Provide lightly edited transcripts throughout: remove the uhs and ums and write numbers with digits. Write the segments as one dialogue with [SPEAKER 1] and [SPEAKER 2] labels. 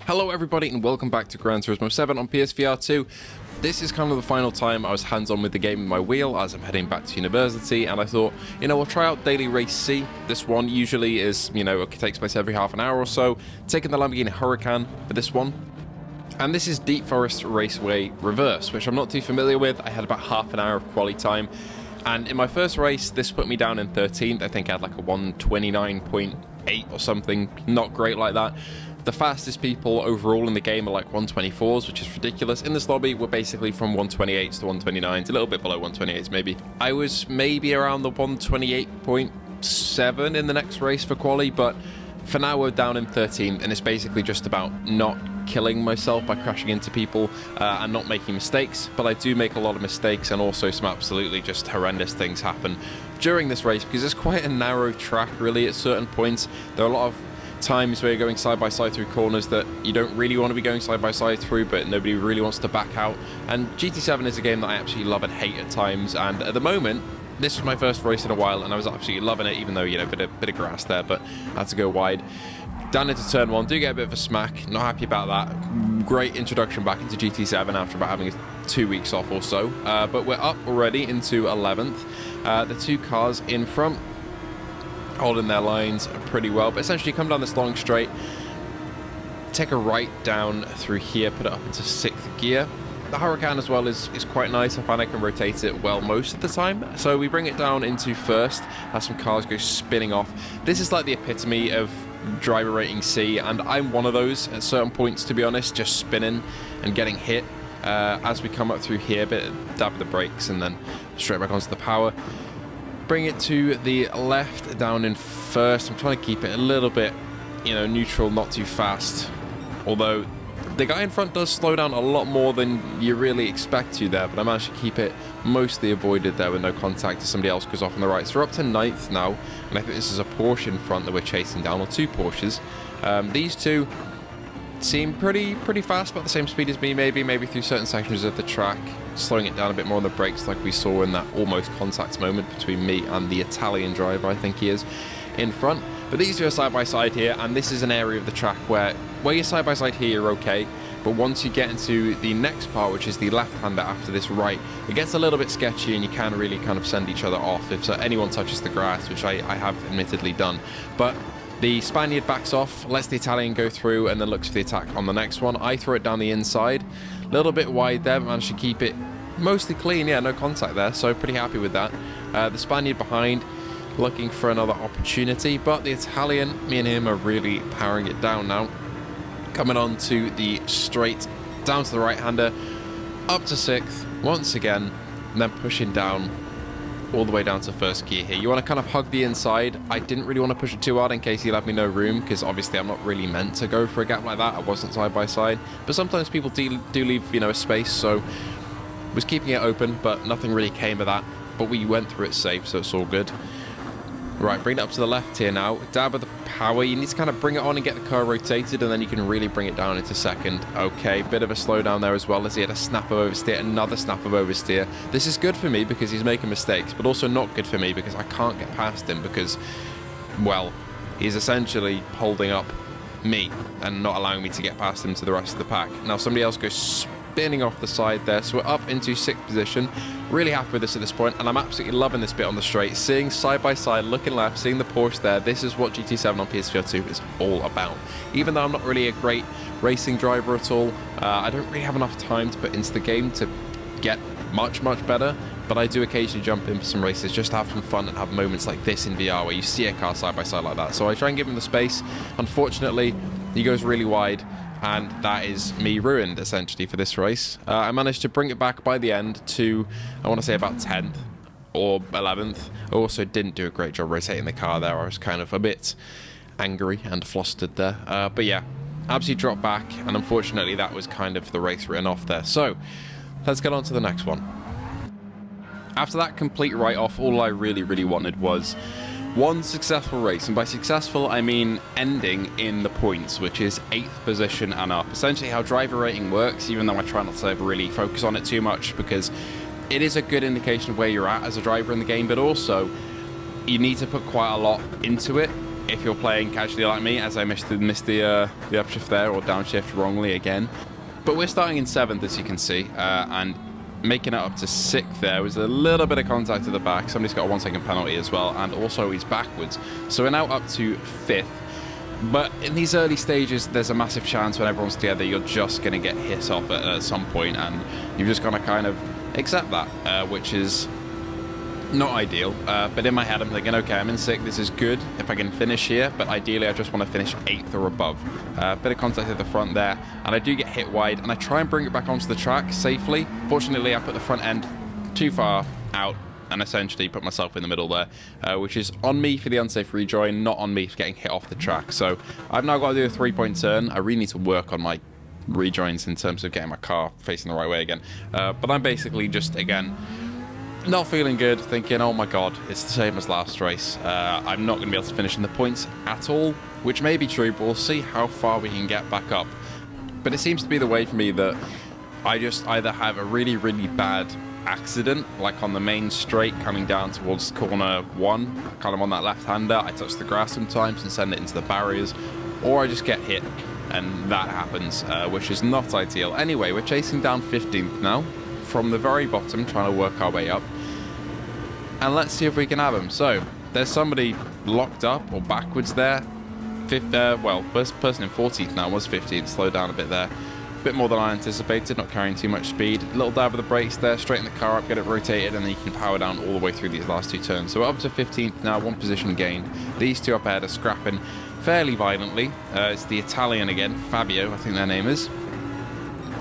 [SPEAKER 1] Hello everybody and welcome back to Gran Turismo 7 on PSVR2. This is kind of the final time I was hands-on with the game with my wheel as I'm heading back to university, and I thought, I'll try out Daily Race C. This one usually is, it takes place every half an hour or so. Taking the Lamborghini Huracan for this one. And this is Deep Forest Raceway Reverse, which I'm not too familiar with. I had about half an hour of quali time. And in my first race, this put me down in 13th. I think I had like a 129.8 or something. Not great like that. The fastest people overall in the game are like 124s, which is ridiculous. In this lobby, we're basically from 128s to 129s, a little bit below 128s maybe. I was maybe around the 128.7 in the next race for quali, but for now we're down in 13th, and it's basically just about not killing myself by crashing into people and not making mistakes. But I do make a lot of mistakes, and also some absolutely just horrendous things happen during this race because it's quite a narrow track really at certain points. There are a lot of times where you're going side by side through corners that you don't really want to be going side by side through, but nobody really wants to back out. And GT7 is a game that I absolutely love and hate at times, and at the moment this was my first race in a while and I was absolutely loving it, even though bit of grass there, but I had to go wide. Down into turn 1, do get a bit of a smack, not happy about that. Great introduction back into GT7 after about having 2 weeks off or so, but we're up already into 11th. The two cars in front holding their lines pretty well, but essentially come down this long straight, take a right down through here, put it up into 6th gear. The Huracan as well is quite nice. I find I can rotate it well most of the time, so we bring it down into first as some cars go spinning off. This is like the epitome of driver rating C, and I'm one of those at certain points, to be honest, just spinning and getting hit. As we come up through here, a bit dab of the brakes and then straight back onto the power. Bring it to the left, down in first. I'm trying to keep it a little bit, neutral, not too fast. Although the guy in front does slow down a lot more than you really expect to there, but I managed to keep it mostly avoided there with no contact as somebody else goes off on the right. So we're up to 9th now, and I think this is a Porsche in front that we're chasing down, or two Porsches. These two seem pretty fast, about the same speed as me, maybe through certain sections of the track, slowing it down a bit more on the brakes like we saw in that almost contact moment between me and the Italian driver, I think he is, in front. But these two are side by side here, and this is an area of the track where you're side by side here, you're okay, but once you get into the next part, which is the left-hander after this right, it gets a little bit sketchy and you can really kind of send each other off if anyone touches the grass, which I have admittedly done. But the Spaniard backs off, lets the Italian go through, and then looks for the attack on the next one. I throw it down the inside, a little bit wide there, but managed to keep it mostly clean. Yeah, no contact there, so pretty happy with that. The Spaniard behind, looking for another opportunity, but the Italian, me and him are really powering it down now. Coming on to the straight, down to the right-hander, up to 6th, once again, and then pushing down all the way down to first gear here. You want to kind of hug the inside. I didn't really want to push it too hard in case he left me no room, because obviously I'm not really meant to go for a gap like that. I wasn't side by side, but sometimes people do leave a space, so was keeping it open, but nothing really came of that. But we went through it safe, so it's all good. Right, bring it up to the left here now. Dab of the power. You need to kind of bring it on and get the car rotated, and then you can really bring it down into second. Okay, bit of a slowdown there as well as he had a snap of oversteer, another snap of oversteer. This is good for me because he's making mistakes, but also not good for me because I can't get past him because, well, he's essentially holding up me and not allowing me to get past him to the rest of the pack. Now somebody else goes spinning off the side there, so we're up into 6th position. Really happy with this at this point, and I'm absolutely loving this bit on the straight, seeing side by side, looking left, seeing the Porsche there. This is what GT7 on PSVR2 is all about. Even though I'm not really a great racing driver at all, I don't really have enough time to put into the game to get much better, but I do occasionally jump in for some races just to have some fun and have moments like this in VR where you see a car side by side like that. So I try and give him the space. Unfortunately, he goes really wide, and that is me ruined essentially for this race. I managed to bring it back by the end to, I want to say, about 10th or 11th. I also didn't do a great job rotating the car there. I was kind of a bit angry and flustered there. But yeah, absolutely dropped back, and unfortunately that was kind of the race written off there. So let's get on to the next one. After that complete write-off, all I really wanted was one successful race, and by successful I mean ending in the points, which is 8th position and up. Essentially how driver rating works, even though I try not to really focus on it too much because it is a good indication of where you're at as a driver in the game, but also you need to put quite a lot into it if you're playing casually like me, as I missed the upshift there, or downshift wrongly again. But we're starting in 7th, as you can see, and making it up to 6th there was a little bit of contact at the back. Somebody's got a 1-second penalty as well, and also he's backwards. So we're now up to 5th. But in these early stages, there's a massive chance when everyone's together, you're just going to get hit off at some point, and you've just got to kind of accept that, which is not ideal. But in my head, I'm thinking, okay, I'm in 6th, this is good if I can finish here, but ideally I just want to finish 8th or above. Bit of contact at the front there, and I do get hit wide, and I try and bring it back onto the track safely. Fortunately, I put the front end too far out, and essentially put myself in the middle there, which is on me for the unsafe rejoin, not on me for getting hit off the track. So I've now got to do a 3-point turn. I really need to work on my rejoins in terms of getting my car facing the right way again. But I'm basically just, again, not feeling good, thinking, oh my god, it's the same as last race. I'm not going to be able to finish in the points at all, which may be true, but we'll see how far we can get back up. But it seems to be the way for me that I just either have a really, really bad accident, like on the main straight coming down towards corner 1, kind of on that left-hander, I touch the grass sometimes and send it into the barriers, or I just get hit, and that happens, which is not ideal. Anyway, we're chasing down 15th now, from the very bottom, trying to work our way up, and let's see if we can have him. So, there's somebody locked up, or backwards there. First person in 14th now was 15th, slowed down a bit there. Bit more than I anticipated, not carrying too much speed. Little dab of the brakes there, straighten the car up, get it rotated, and then you can power down all the way through these last 2 turns. So we're up to 15th now, 1 position gained. These 2 up ahead are scrapping fairly violently. It's the Italian again, Fabio, I think their name is.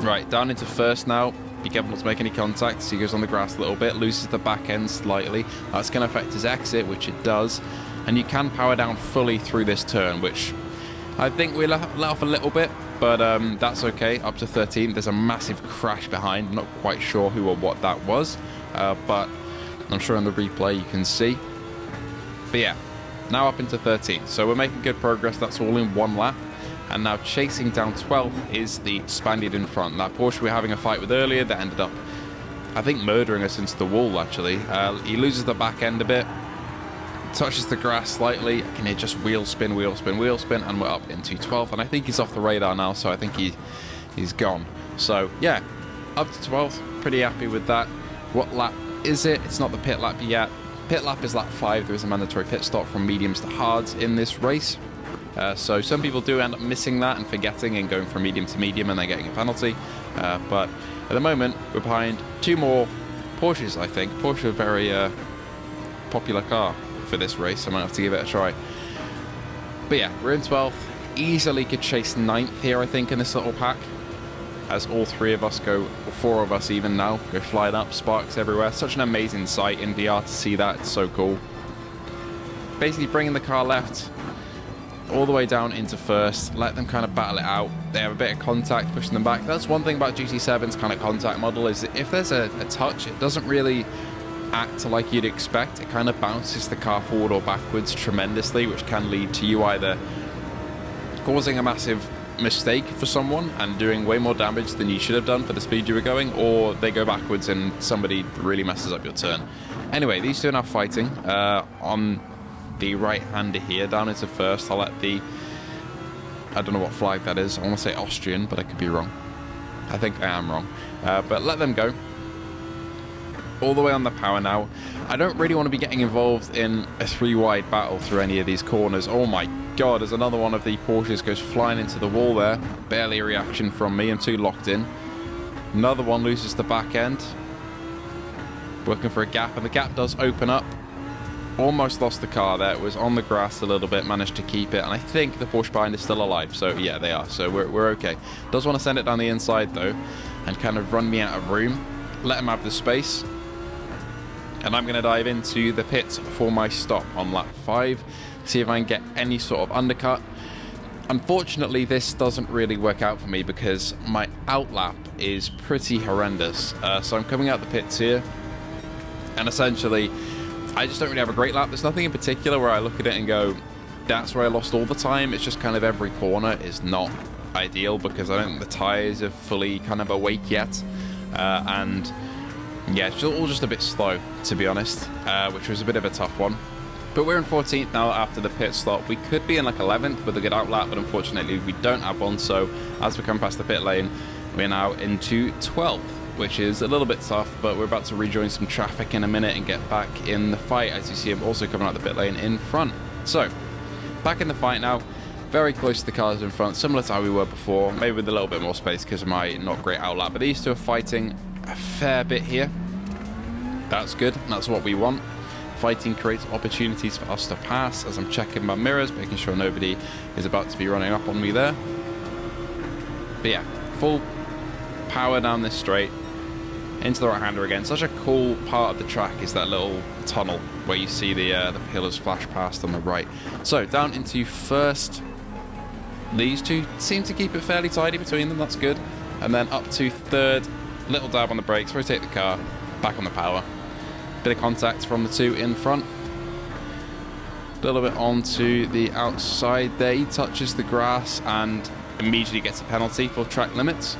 [SPEAKER 1] Right, down into 1st now. Be careful not to make any contact. So he goes on the grass a little bit, loses the back end slightly. That's going to affect his exit, which it does. And you can power down fully through this turn, which I think we let off a little bit. But that's okay, up to 13th. There's a massive crash behind. I'm not quite sure who or what that was, but I'm sure on the replay you can see. But yeah, now up into 13th. So we're making good progress. That's all in 1 lap. And now chasing down 12th is the Spaniard in front. That Porsche we were having a fight with earlier that ended up, I think, murdering us into the wall, actually. He loses the back end a bit. Touches the grass slightly, and it just wheel spin, and we're up into 12th, and I think he's off the radar now, so I think he's gone. So yeah, up to 12th, pretty happy with that. What lap is it? It's not the pit lap yet. Pit lap is lap 5. There is a mandatory pit stop from mediums to hards in this race. So some people do end up missing that and forgetting and going from medium to medium and then getting a penalty. But at the moment, we're behind 2 more Porsches, I think. Porsche are a very popular car for this race. I might have to give it a try. But yeah, we're in 12th. Easily could chase 9th here, I think, in this little pack. As all 3 of us go, 4 of us even now, go flying up, sparks everywhere. Such an amazing sight in VR to see that. It's so cool. Basically bringing the car left all the way down into 1st. Let them kind of battle it out. They have a bit of contact, pushing them back. That's one thing about GT7's kind of contact model, is that if there's a touch, it doesn't really act like you'd expect. It kind of bounces the car forward or backwards tremendously, which can lead to you either causing a massive mistake for someone and doing way more damage than you should have done for the speed you were going, or they go backwards and somebody really messes up your turn. Anyway, these 2 are now fighting on the right-hander here, down into 1st. I'll let the, I don't know what flag that is. I want to say Austrian, but I could be wrong. I think I am wrong. But let them go. All the way on the power now. I don't really want to be getting involved in a 3-wide battle through any of these corners. Oh my god, as another one of the Porsches goes flying into the wall there. Barely a reaction from me. I'm too locked in. Another one loses the back end. Working for a gap, and the gap does open up. Almost lost the car there. It was on the grass a little bit, managed to keep it, and I think the Porsche behind is still alive. So yeah, they are. So we're okay. Does want to send it down the inside though, and kind of run me out of room. Let him have the space. And I'm going to dive into the pits for my stop on lap 5. See if I can get any sort of undercut. Unfortunately, this doesn't really work out for me because my outlap is pretty horrendous. So I'm coming out the pits here, and essentially I just don't really have a great lap. There's nothing in particular where I look at it and go, that's where I lost all the time. It's just kind of every corner is not ideal because I don't think the tyres are fully kind of awake yet. And yeah, it's all just a bit slow, to be honest, which was a bit of a tough one.
[SPEAKER 2] But we're in 14th now after the pit stop. We could be in like 11th with a good outlap, but unfortunately we don't have one. So as we come past the pit lane, we're now into 12th, which is a little bit tough, but we're about to rejoin some traffic in a minute and get back in the fight. As you see, I'm also coming out the pit lane in front. So back in the fight now, very close to the cars in front, similar to how we were before, maybe with a little bit more space because of my not great outlap. But these two are fighting a fair bit here. That's good. That's what we want. Fighting creates opportunities for us to pass as I'm checking my mirrors, making sure nobody is about to be running up on me there. But yeah, full power down this straight into the right-hander again. Such a cool part of the track is that little tunnel where you see the pillars flash past on the right. So down into first. These two seem to keep it fairly tidy between them. That's good. And then up to third. Little dab on the brakes, rotate the car, back on the power. Bit of contact from the two in front. A little bit onto the outside there. He touches the grass and immediately gets a penalty for track limits,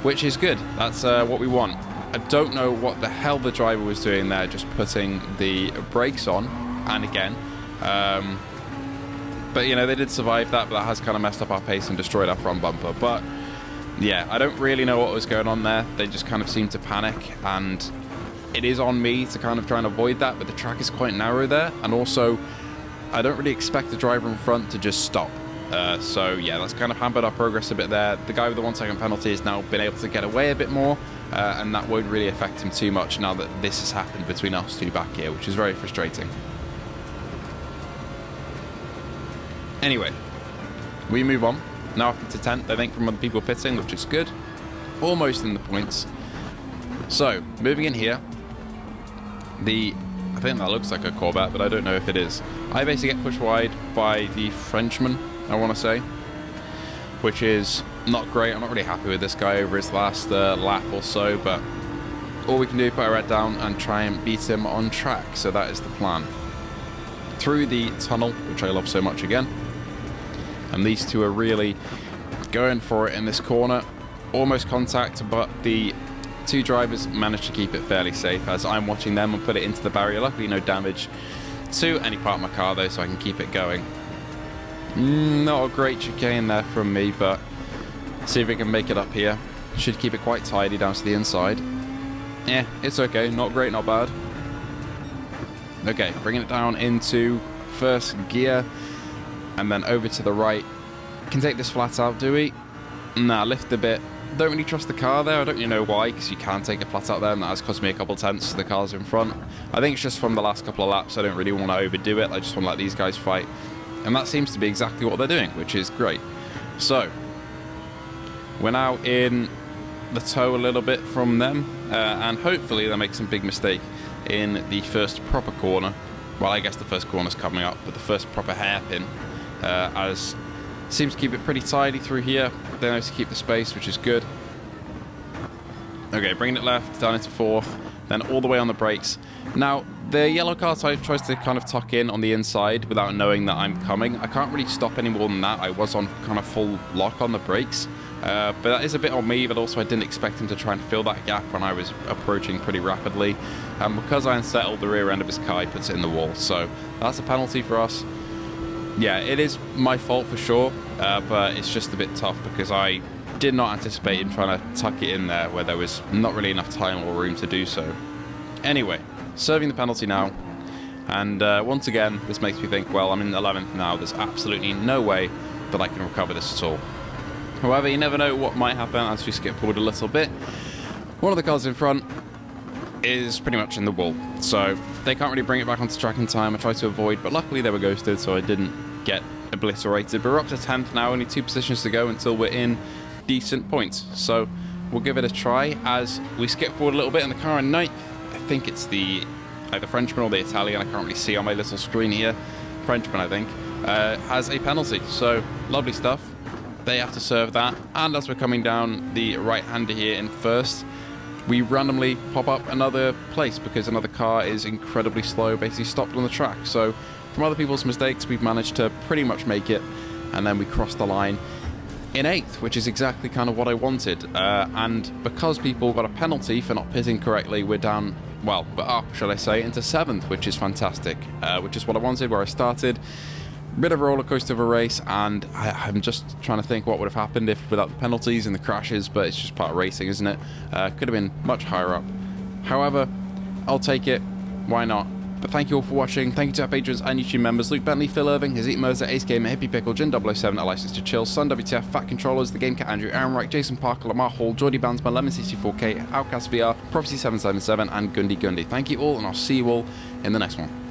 [SPEAKER 2] which is good. That's what we want. I don't know what the hell the driver was doing there, just putting the brakes on and again. But you know, they did survive that, but that has kind of messed up our pace and destroyed our front bumper. But yeah, I don't really know what was going on there. They just kind of seemed to panic, and it is on me to kind of try and avoid that, but the track is quite narrow there, and also I don't really expect the driver in front to just stop. So yeah, that's kind of hampered our progress a bit there. The guy with the 1 second penalty has now been able to get away a bit more, and that won't really affect him too much now that this has happened between us two back here, which is very frustrating. Anyway, we move on. Now up into 10th, I think, from other people pitting, which is good. Almost in the points. So, moving in here, I think that looks like a Corvette, but I don't know if it is. I basically get pushed wide by the Frenchman, I want to say, which is not great. I'm not really happy with this guy over his last lap or so, but all we can do is put our head down and try and beat him on track, so that is the plan. Through the tunnel, which I love so much again, and these two are really going for it in this corner. Almost contact, but the two drivers managed to keep it fairly safe as I'm watching them and put it into the barrier. Luckily no damage to any part of my car though, so I can keep it going. Not a great chicane there from me, but see if we can make it up here. Should keep it quite tidy down to the inside. Yeah, it's okay. Not great, not bad. Okay, bringing it down into first gear and then over to the right. Can take this flat out, do we? Nah, lift a bit. Don't really trust the car there. I don't really know why, because you can take a flat out there, and that has cost me a couple tenths to the cars in front. I think it's just from the last couple of laps. I don't really want to overdo it. I just want to let these guys fight. And that seems to be exactly what they're doing, which is great. So, we're now in the toe a little bit from them, and hopefully they'll make some big mistake in the first proper corner. Well, I guess the first corner's coming up, but the first proper hairpin, as seems to keep it pretty tidy through here. They know to keep the space, which is good. Okay, bringing it left, down into fourth, then all the way on the brakes. Now, the yellow car tries to kind of tuck in on the inside without knowing that I'm coming. I can't really stop any more than that. I was on kind of full lock on the brakes. But that is a bit on me, but also I didn't expect him to try and fill that gap when I was approaching pretty rapidly. And because I unsettled the rear end of his car, he puts it in the wall. So that's a penalty for us. Yeah, it is my fault for sure, but it's just a bit tough because I did not anticipate him trying to tuck it in there where there was not really enough time or room to do so. Anyway, serving the penalty now. And once again, this makes me think, well, I'm in 11th now. There's absolutely no way that I can recover this at all. However, you never know what might happen as we skip forward a little bit. One of the cars in front is pretty much in the wall, so they can't really bring it back onto track in time. I tried to avoid, but luckily they were ghosted, so I didn't get obliterated. But we're up to 10th now, only 2 positions to go until we're in decent points. So we'll give it a try as we skip forward a little bit. In the car in 9th, I think it's the either Frenchman or the Italian, I can't really see on my little screen here. Frenchman, I think, has a penalty, so lovely stuff. They have to serve that, and as we're coming down the right-hander here in first, we randomly pop up another place because another car is incredibly slow, basically stopped on the track. So from other people's mistakes, we've managed to pretty much make it, and then we cross the line in 8th, which is exactly kind of what I wanted. And because people got a penalty for not pitting correctly, we're down well, but up, should I say, into 7th, which is fantastic, which is what I wanted, where I started. Bit of a roller coaster of a race, and I'm just trying to think what would have happened if without the penalties and the crashes, but it's just part of racing, isn't it? Could have been much higher up. However, I'll take it. Why not? But thank you all for watching. Thank you to our patrons and YouTube members: Luke Bentley, Phil Irving, Hazit Mirza, Ace Gamer, Hippie Pickle, Jin007, A License to Chill, Sun WTF, Fat Controllers, The Game Cat Andrew, Aaron Wright, Jason Parker, Lamar Hall, Geordie Bandsman, Lemon64K, Outcast VR, Prophecy777, and Gundy Gundy. Thank you all, and I'll see you all in the next one.